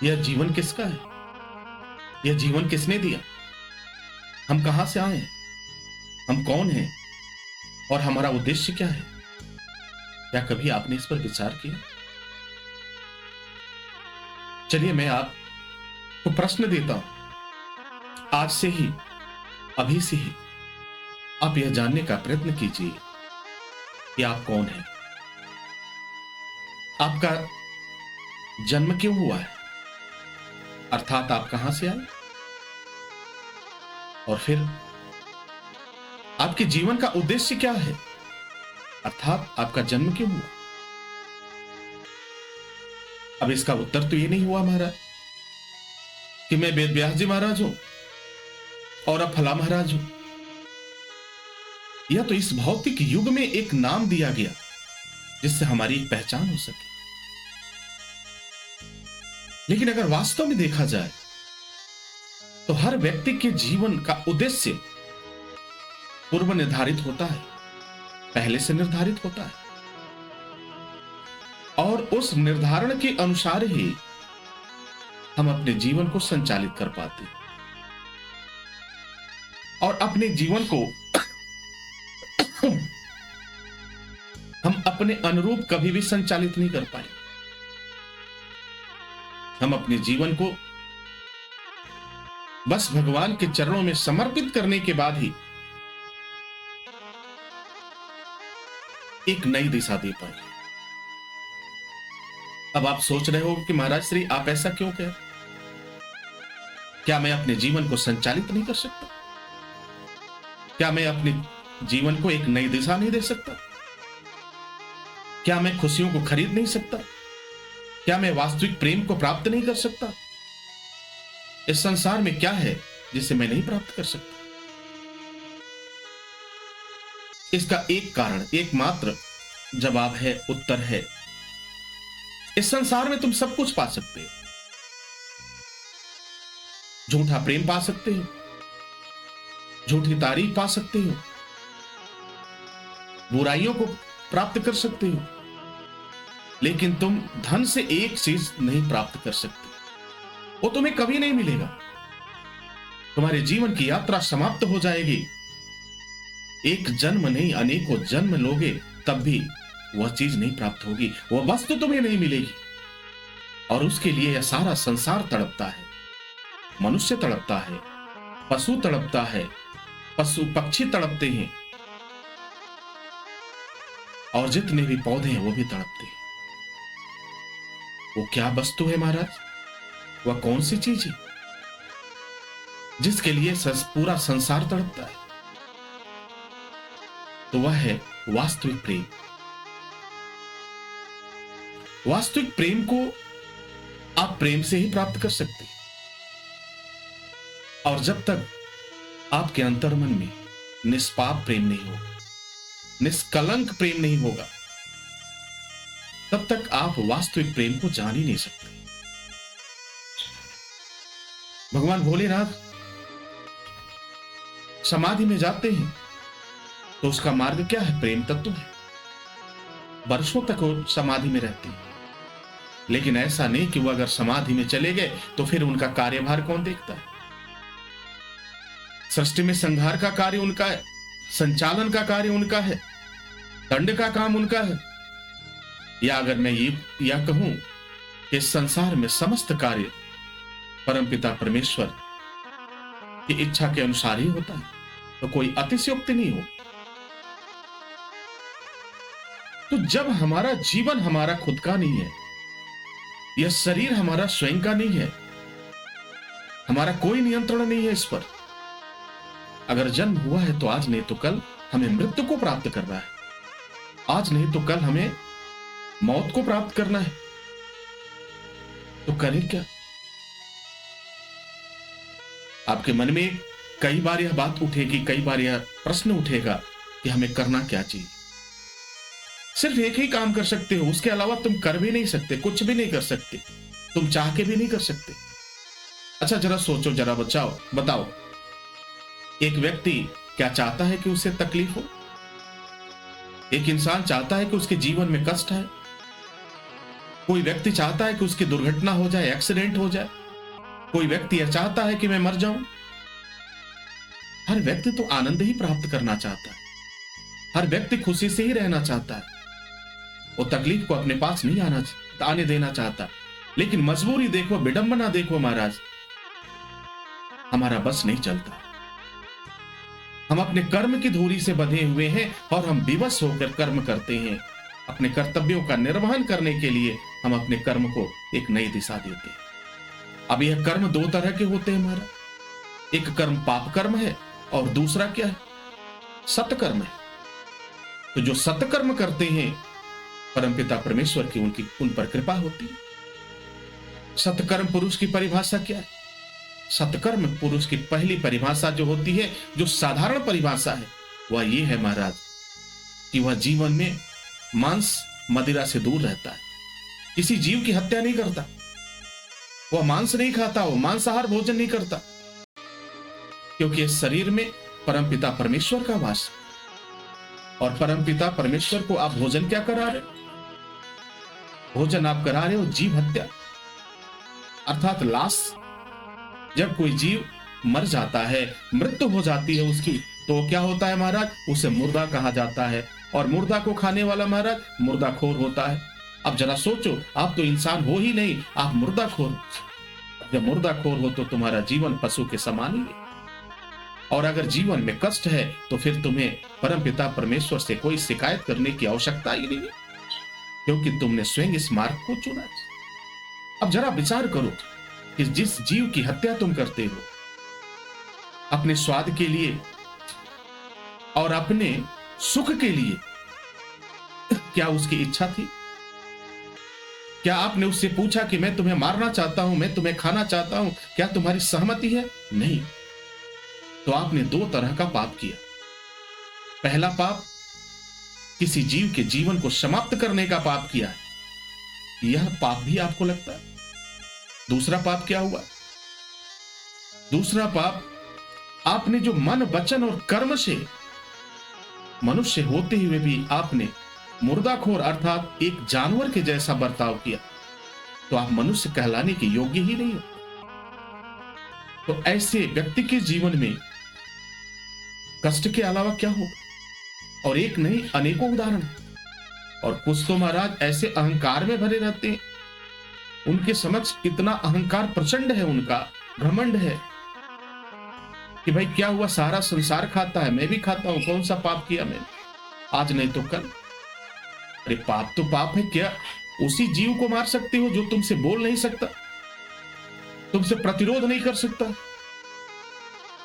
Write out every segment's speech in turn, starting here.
यह जीवन किसका है? यह जीवन किसने दिया? हम कहां से आए हैं? हम कौन हैं? और हमारा उद्देश्य क्या है? क्या कभी आपने इस पर विचार किया? चलिए मैं आपको प्रश्न देता हूं। आज से ही, अभी से ही आप यह जानने का प्रयत्न कीजिए कि आप कौन हैं। आपका जन्म क्यों हुआ है? अर्थात आप कहां से आए? और फिर आपके जीवन का उद्देश्य क्या है? अर्थात आपका जन्म क्यों हुआ? अब इसका उत्तर तो ये नहीं हुआ महाराज कि मैं वेद व्यास जी महाराज हूं और अब फला महाराज हूं। यह तो इस भौतिक युग में एक नाम दिया गया जिससे हमारी एक पहचान हो सके। लेकिन अगर वास्तव में देखा जाए तो हर व्यक्ति के जीवन का उद्देश्य पूर्व निर्धारित होता है, पहले से निर्धारित होता है, और उस निर्धारण के अनुसार ही हम अपने जीवन को संचालित कर पाते हैं और अपने जीवन को हम अपने अनुरूप कभी भी संचालित नहीं कर पाए। हम अपने जीवन को बस भगवान के चरणों में समर्पित करने के बाद ही एक नई दिशा दे पाए। अब आप सोच रहे हो कि महाराज श्री आप ऐसा क्यों कह? क्या मैं अपने जीवन को संचालित नहीं कर सकता? क्या मैं अपने जीवन को एक नई दिशा नहीं दे सकता? क्या मैं खुशियों को खरीद नहीं सकता? क्या मैं वास्तविक प्रेम को प्राप्त नहीं कर सकता? इस संसार में क्या है जिसे मैं नहीं प्राप्त कर सकता? इसका एक कारण, एकमात्र जवाब है, उत्तर है, इस संसार में तुम सब कुछ पा सकते हो। झूठा प्रेम पा सकते हो, झूठी तारीफ पा सकते हो, बुराइयों को प्राप्त कर सकते हो, लेकिन तुम धन से एक चीज नहीं प्राप्त कर सकते। वो तुम्हें कभी नहीं मिलेगा। तुम्हारे जीवन की यात्रा समाप्त हो जाएगी। एक जन्म नहीं, अनेकों जन्म लोगे तब भी वह चीज नहीं प्राप्त होगी, वह वस्तु तुम्हें नहीं मिलेगी। और उसके लिए यह सारा संसार तड़पता है, मनुष्य तड़पता है, पशु तड़पता है, पशु पक्षी तड़पते हैं, और जितने भी पौधे हैं वो भी तड़पते हैं। वो क्या वस्तु है महाराज? वह कौन सी चीज है जिसके लिए पूरा संसार तड़पता है? तो वह है वास्तविक प्रेम। वास्तविक प्रेम को आप प्रेम से ही प्राप्त कर सकते हैं। और जब तक आपके अंतर्मन में निष्पाप प्रेम नहीं होगा, निष्कलंक प्रेम नहीं होगा, तब तक आप वास्तविक प्रेम को जान ही नहीं सकते। भगवान भोलेनाथ समाधि में जाते हैं तो उसका मार्ग क्या है? प्रेम तत्व है। वर्षों तक वो समाधि में रहते हैं, लेकिन ऐसा नहीं कि वो अगर समाधि में चले गए तो फिर उनका कार्यभार कौन देखता है? सृष्टि में संहार का कार्य उनका है, संचालन का कार्य उनका है, दंड का काम उनका है। या अगर मैं ये कहूं कि इस संसार में समस्त कार्य परमपिता परमेश्वर की इच्छा के अनुसार ही होता है, तो कोई अतिशयोक्ति नहीं हो। तो जब हमारा जीवन हमारा खुद का नहीं है, यह शरीर हमारा स्वयं का नहीं है, हमारा कोई नियंत्रण नहीं है इस पर। अगर जन्म हुआ है तो आज नहीं तो कल हमें मृत्यु को प्राप्त करना है, आज नहीं तो कल हमें मौत को प्राप्त करना है, तो करें क्या? आपके मन में कई बार यह बात उठेगी, कई बार यह प्रश्न उठेगा कि हमें करना क्या चाहिए। सिर्फ एक ही काम कर सकते हो, उसके अलावा तुम कर भी नहीं सकते, कुछ भी नहीं कर सकते, तुम चाह के भी नहीं कर सकते। अच्छा जरा सोचो, जरा बताओ, एक व्यक्ति क्या चाहता है कि उसे तकलीफ हो? एक इंसान चाहता है कि उसके जीवन में कष्ट है? कोई व्यक्ति चाहता है कि उसकी दुर्घटना हो जाए, एक्सीडेंट हो जाए। कोई व्यक्ति यह चाहता है कि मैं मर जाऊं। हर व्यक्ति तो आनंद ही प्राप्त करना चाहता है। हर व्यक्ति खुशी से ही रहना चाहता है। वो तकलीफ को अपने पास नहीं आने देना चाहता। लेकिन मजबूरी देखो, विडंबना देखो महाराज, हमारा बस नहीं चलता। हम अपने कर्म की धुरी से बंधे हुए हैं और हम विवश होकर कर्म करते हैं। अपने कर्तव्यों का निर्वहन करने के लिए हम अपने कर्म को एक नई दिशा देते हैं। अब यह कर्म दो तरह के होते हैं महाराज। एक कर्म पाप कर्म है और दूसरा क्या है? सत्कर्म है। तो जो सत्कर्म करते हैं, परमपिता परमेश्वर की उन पर कृपा होती है। सत्कर्म पुरुष की परिभाषा क्या है? सत्कर्म पुरुष की पहली परिभाषा जो होती है, जो साधारण परिभाषा है, वह ये है महाराज कि वह जीवन में मांस मदिरा से दूर रहता है। किसी जीव की हत्या नहीं करता, वह मांस नहीं खाता, वो मांसाहार भोजन नहीं करता, क्योंकि इस शरीर में परमपिता परमेश्वर का वास है। और परमपिता परमेश्वर को आप भोजन क्या करा रहे? भोजन आप करा रहे हो जीव हत्या, अर्थात लाश। जब कोई जीव मर जाता है, मृत्यु हो जाती है उसकी, तो क्या होता है महाराज? उसे मुर्दा कहा जाता है। और मुर्दा को खाने वाला महाराज मुर्दाखोर होता है। अब जरा सोचो, आप तो इंसान हो ही नहीं, आप मुर्दाखोर। जब मुर्दाखोर हो तो तुम्हारा जीवन पशु के समान ही है। और अगर जीवन में कष्ट है तो फिर तुम्हें परमपिता परमेश्वर से कोई शिकायत करने की आवश्यकता ही नहीं है, क्योंकि तुमने स्वयं इस मार्ग को चुना। अब जरा विचार करो कि जिस जीव की हत्या तुम करते हो अपने स्वाद के लिए और अपने सुख के लिए, क्या उसकी इच्छा थी? क्या आपने उससे पूछा कि मैं तुम्हें मारना चाहता हूं, मैं तुम्हें खाना चाहता हूं, क्या तुम्हारी सहमति है? नहीं। तो आपने दो तरह का पाप किया। पहला पाप किसी जीव के जीवन को समाप्त करने का पाप किया है। यह पाप भी आपको लगता है? दूसरा पाप क्या हुआ? दूसरा पाप, आपने जो मन वचन और कर्म से मनुष्य होते हुए भी आपने मुर्दाखोर अर्थात एक जानवर के जैसा बर्ताव किया, तो आप मनुष्य कहलाने के योग्य ही नहीं हो। तो ऐसे व्यक्ति के जीवन में कष्ट के अलावा क्या होगा? और एक नहीं, अनेकों उदाहरण। और कुछ तो महाराज ऐसे अहंकार में भरे रहते हैं, उनके समक्ष इतना अहंकार प्रचंड है, उनका घमंड है कि भाई क्या हुआ, सारा संसार खाता है, मैं भी खाता हूं, कौन सा पाप किया मैंने? आज नहीं तो कल। अरे पाप तो पाप है। क्या उसी जीव को मार सकते हो जो तुमसे बोल नहीं सकता, तुमसे प्रतिरोध नहीं कर सकता?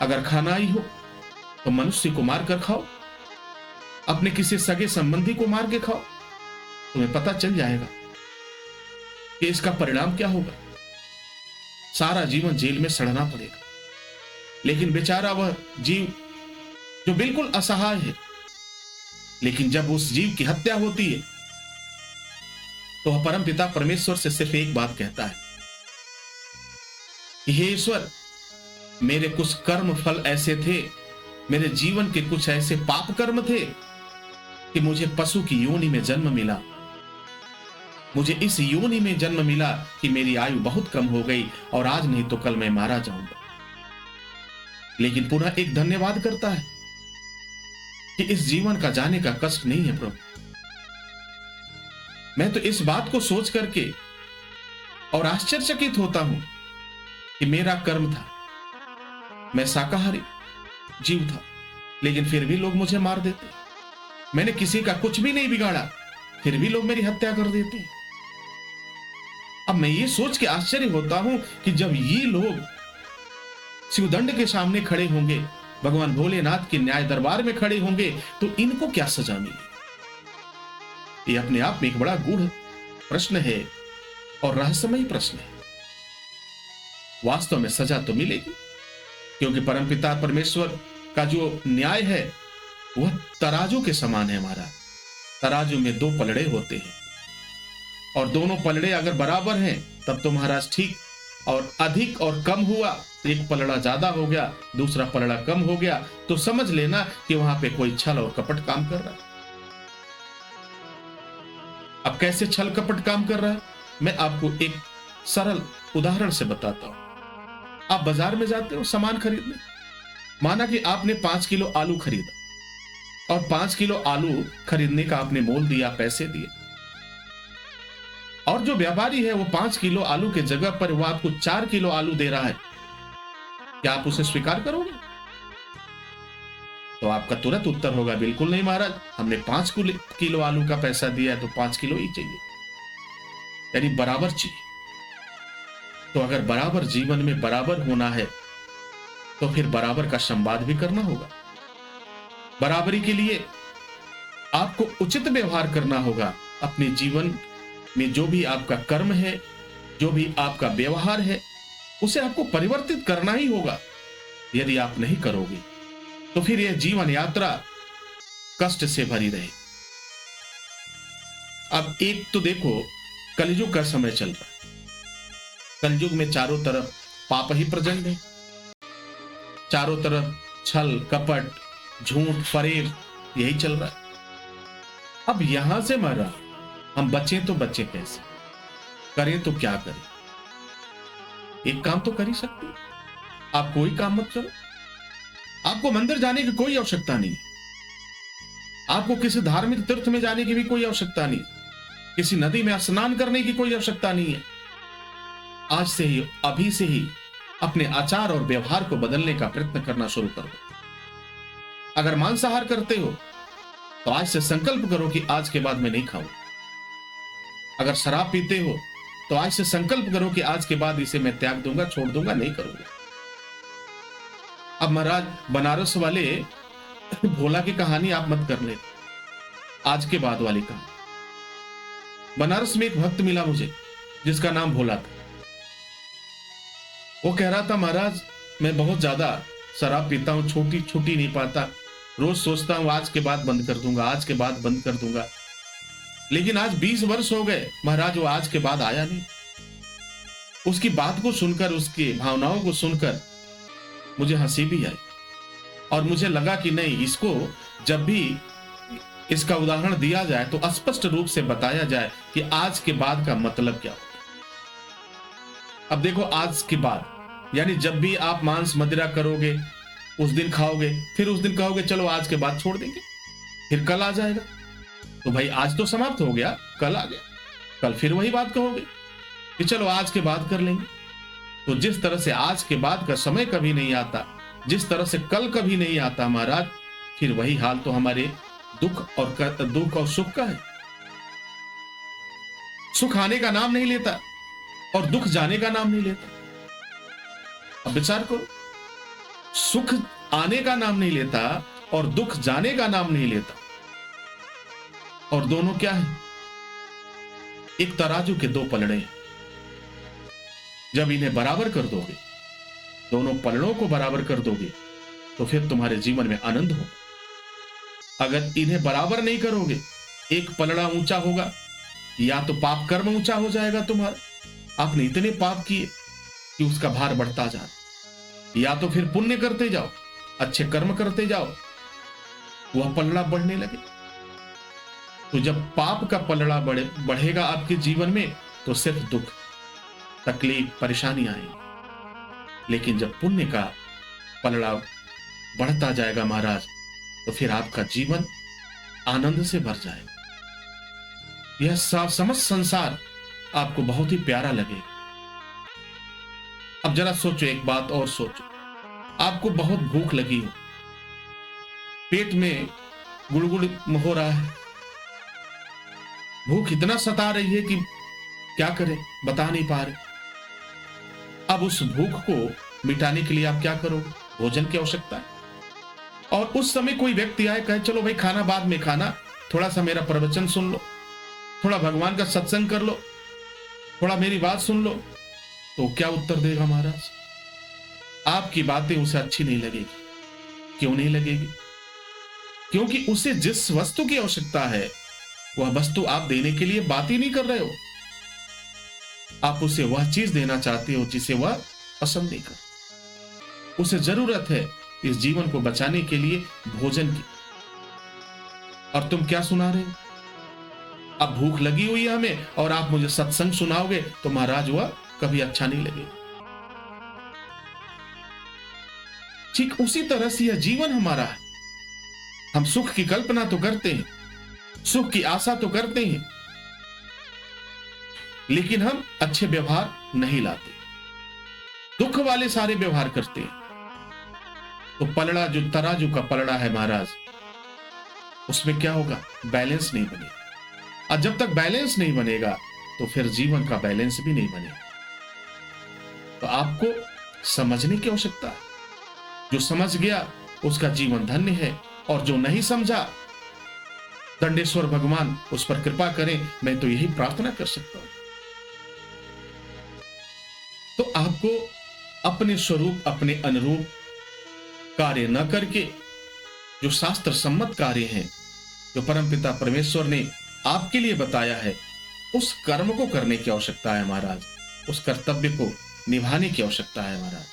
अगर खाना ही हो तो मनुष्य को मार कर खाओ, अपने किसी सगे संबंधी को मार के खाओ, तुम्हें पता चल जाएगा कि इसका परिणाम क्या होगा। सारा जीवन जेल में सड़ना पड़ेगा। लेकिन बेचारा वह जीव जो बिल्कुल असहाय है, लेकिन जब उस जीव की हत्या होती है तो वह परमपिता परमेश्वर से सिर्फ एक बात कहता है कि हे ईश्वर, मेरे कुछ कर्म फल ऐसे थे, मेरे जीवन के कुछ ऐसे पाप कर्म थे कि मुझे पशु की योनि में जन्म मिला। मुझे इस योनि में जन्म मिला कि मेरी आयु बहुत कम हो गई और आज नहीं तो कल मैं मारा जाऊंगा। लेकिन पुनः एक धन्यवाद करता है कि इस जीवन का जाने का कष्ट नहीं है प्रभु। मैं तो इस बात को सोच करके और आश्चर्यचकित होता हूं कि मेरा कर्म था, मैं शाकाहारी जीव था, लेकिन फिर भी लोग मुझे मार देते। मैंने किसी का कुछ भी नहीं बिगाड़ा, फिर भी लोग मेरी हत्या कर देते। अब मैं ये सोच के आश्चर्य होता हूं कि जब ये लोग शिवदंड के सामने खड़े होंगे, भगवान भोलेनाथ के न्याय दरबार में खड़े होंगे, तो इनको क्या सजा मिलेगी? ये अपने आप में एक बड़ा गूढ़ प्रश्न है और रहस्यमयी प्रश्न है। वास्तव में सजा तो मिलेगी, क्योंकि परमपिता परमेश्वर का जो न्याय है वह तराजू के समान है। हमारा तराजू में दो पलड़े होते हैं और दोनों पलड़े अगर बराबर हैं तब तो महाराज ठीक, और अधिक और कम हुआ, एक पलड़ा ज्यादा हो गया, दूसरा पलड़ा कम हो गया, तो समझ लेना कि वहां पे कोई छल और कपट काम कर रहा है। अब कैसे छल कपट काम कर रहा है? मैं आपको एक सरल उदाहरण से बताता हूं। आप बाजार में जाते हो सामान खरीदने, माना कि आपने 5 किलो आलू खरीदा और 5 किलो आलू खरीदने का आपने मोल दिया, पैसे दिए, और जो व्यापारी है वो 5 किलो आलू के जगह पर वो आपको 4 किलो आलू दे रहा है, क्या आप उसे स्वीकार करोगे? तो आपका तुरंत उत्तर होगा बिल्कुल नहीं महाराज, हमने 5 किलो आलू का पैसा दिया है तो 5 किलो ही चाहिए, यानी बराबर चाहिए। तो अगर बराबर जीवन में बराबर होना है तो फिर बराबर का संवाद भी करना होगा। बराबरी के लिए आपको उचित व्यवहार करना होगा। अपने जीवन में जो भी आपका कर्म है, जो भी आपका व्यवहार है, उसे आपको परिवर्तित करना ही होगा। यदि आप नहीं करोगे तो फिर यह जीवन यात्रा कष्ट से भरी रहे। अब एक तो देखो, कलयुग का समय चल रहा है। कलयुग में चारों तरफ पाप ही प्रचंड है, चारों तरफ छल कपट झूठ फरेब यही चल रहा है। अब यहां से मरा हम बचे तो बचे कैसे, करें तो क्या करें? एक काम तो कर ही सकते हैं, आप कोई काम मत करो। आपको मंदिर जाने की कोई आवश्यकता नहीं, आपको किसी धार्मिक तीर्थ में जाने की भी कोई आवश्यकता नहीं, किसी नदी में स्नान करने की कोई आवश्यकता नहीं है। आज से ही, अभी से ही अपने आचार और व्यवहार को बदलने का प्रयत्न करना शुरू करो। अगर मांसाहार करते हो तो आज से संकल्प करो कि आज के बाद मैं नहीं खाऊं। अगर शराब पीते हो तो आज से संकल्प करो कि आज के बाद इसे मैं त्याग दूंगा, छोड़ दूंगा, नहीं करूंगा। अब महाराज बनारस वाले भोला की कहानी आप मत कर ले, आज के बाद वाली कहानी। बनारस में एक भक्त मिला मुझे जिसका नाम भोला था। वो कह रहा था, महाराज मैं बहुत ज्यादा शराब पीता हूं, छूटी नहीं पाता, रोज सोचता हूं आज के बाद बंद कर दूंगा, आज के बाद बंद कर दूंगा, लेकिन आज 20 वर्ष हो गए महाराज, वो आज के बाद आया नहीं। उसकी बात को सुनकर, उसकी भावनाओं को सुनकर मुझे हंसी भी आई और मुझे लगा कि नहीं, इसको जब भी इसका उदाहरण दिया जाए तो स्पष्ट रूप से बताया जाए कि आज के बाद का मतलब क्या होता है। अब देखो, आज के बाद यानी जब भी आप मांस मदिरा करोगे उस दिन खाओगे, फिर उस दिन कहोगे चलो आज के बाद छोड़ देंगे, फिर कल आ जाएगा, तो भाई आज तो समाप्त हो गया, कल आ गया, कल फिर वही बात कहोगे कि चलो आज के बाद कर लेंगे। तो जिस तरह से आज के बाद का समय कभी नहीं आता, जिस तरह से कल कभी नहीं आता महाराज, फिर वही हाल तो हमारे दुख और सुख का है। सुख आने का नाम नहीं लेता और दुख जाने का नाम नहीं लेता। अब विचार करो, सुख आने का नाम नहीं लेता और दुख जाने का नाम नहीं लेता, और दोनों क्या है? एक तराजू के दो पलड़े हैं। जब इन्हें बराबर कर दोगे, दोनों पलड़ों को बराबर कर दोगे, तो फिर तुम्हारे जीवन में आनंद होगा। अगर इन्हें बराबर नहीं करोगे, एक पलड़ा ऊंचा होगा, या तो पाप कर्म ऊंचा हो जाएगा तुम्हारा, आपने इतने पाप किए कि उसका भार बढ़ता जा रहा, या तो फिर पुण्य करते जाओ, अच्छे कर्म करते जाओ, वह पलड़ा बढ़ने लगे। तो जब पाप का पलड़ा बढ़ेगा आपके जीवन में तो सिर्फ दुख तकलीफ परेशानी आएगी, लेकिन जब पुण्य का पलड़ा बढ़ता जाएगा महाराज, तो फिर आपका जीवन आनंद से भर जाएगा। यह समस्त संसार आपको बहुत ही प्यारा लगेगा। अब जरा सोचो, एक बात और सोचो, आपको बहुत भूख लगी हो, पेट में गुड़गुड़ हो रहा है, भूख इतना सता रही है कि क्या करें बता नहीं पा रहे। अब उस भूख को मिटाने के लिए आप क्या करोगे? भोजन की आवश्यकता है। और उस समय कोई व्यक्ति आए, कहे चलो भाई खाना बाद में खाना, थोड़ा सा मेरा प्रवचन सुन लो, थोड़ा भगवान का सत्संग कर लो, थोड़ा मेरी बात सुन लो, तो क्या उत्तर देगा महाराज? आपकी बातें उसे अच्छी नहीं लगेगी। क्यों नहीं लगेगी? क्योंकि उसे जिस वस्तु की आवश्यकता है वह वस्तु आप देने के लिए बात ही नहीं कर रहे हो। आप उसे वह चीज देना चाहते हो जिसे वह पसंद नहीं कर। उसे जरूरत है इस जीवन को बचाने के लिए भोजन की, और तुम क्या सुना रहे हो? अब भूख लगी हुई है हमें और आप मुझे सत्संग सुनाओगे तो महाराज वह कभी अच्छा नहीं लगेगा। ठीक उसी तरह से यह जीवन हमारा है। हम सुख की कल्पना तो करते हैं, सुख की आशा तो करते हैं, लेकिन हम अच्छे व्यवहार नहीं लाते, दुख वाले सारे व्यवहार करते हैं। तो पलड़ा जो तराजू का पलड़ा है महाराज, उसमें क्या होगा? बैलेंस नहीं बनेगा। और जब तक बैलेंस नहीं बनेगा तो फिर जीवन का बैलेंस भी नहीं बनेगा। तो आपको समझने की आवश्यकता है। जो समझ गया उसका जीवन धन्य है, और जो नहीं समझा, दंडेश्वर भगवान उस पर कृपा करें। मैं तो यही प्रार्थना कर सकता हूं। तो आपको अपने स्वरूप, अपने अनुरूप कार्य न करके जो शास्त्र सम्मत कार्य हैं, जो परमपिता परमेश्वर ने आपके लिए बताया है, उस कर्म को करने की आवश्यकता है महाराज। उस कर्तव्य को निभाने की आवश्यकता है महाराज।